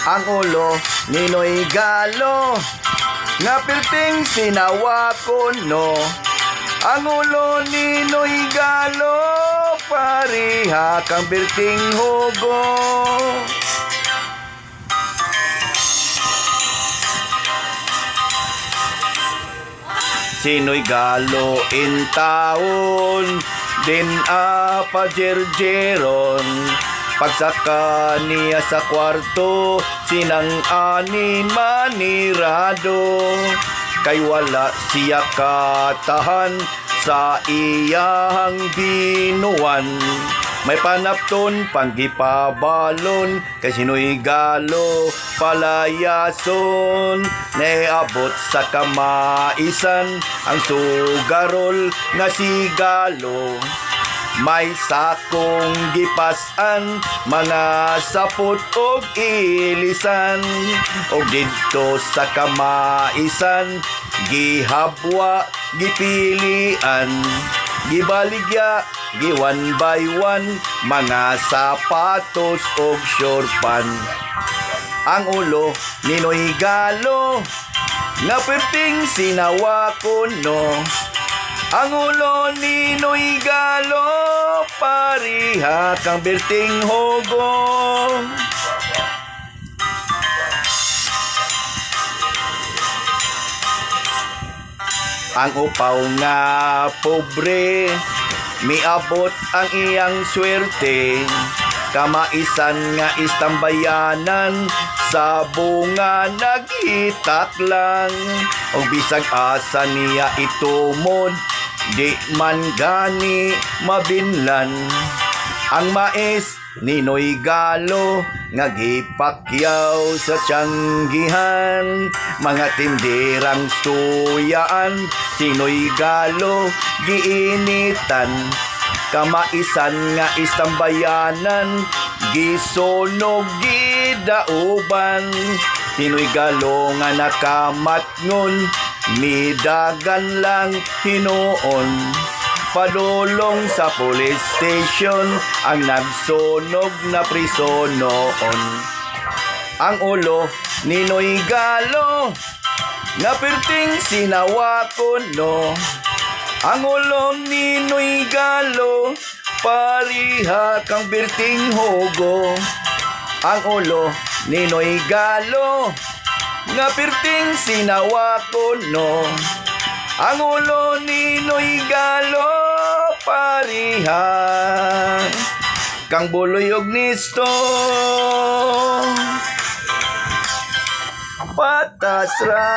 Ang ulo Ninoy Galo nga perting sinawa ko no. Ang ulo Ninoy Galo pariha kang perting hugo. Sinoy Galo in taon din pajerjeron. Pagsaka niya sa kwarto, sinang anin manirado. Kay wala siya katahan sa iyang binuan. May panapton panggipabalon, kay Sinoy Galo palayason. Neabot sa kamaisan ang sugarol nga si Galo. May sakong gipasan, mga sapot og ilisan. Og didto sa kamaisan, gihabwa, gipilian. Gibaligya, gi one by one, mga sapatos og shortpan. Ang ulo Ninoy Galo nga perting sinawa ko no. Ang ulo Ninoy Galo pariha kang berting hugo. Ang upaw nga pobre, miabot ang iyang swerte. Kamaisan nga istambayanan, sa bunga naghitak lang. O bisag asa niya itumod, di man gani mabinlan. Ang mais Ninoy Galo nga gipakyaw sa tiyanggihan. Mga tindirang tuyaan, Sinoy Galo giinitan. Kamaisan nga istambayanan, gisunog gidauban. Sinoy Galo nga nakamatngon, midagan lang hinuon. Padulong sa police station ang nagsunog na priso noon. Ang ulo Ninoy Galo nga perting sinawa ko no. Ang ulo Ninoy Galo pariha kang berting hugo. Ang ulo Ninoy Galo nga perting sinawa ko no. Ang ulo Ninoy Galo pariha kang buluyog nisto. Patas ra.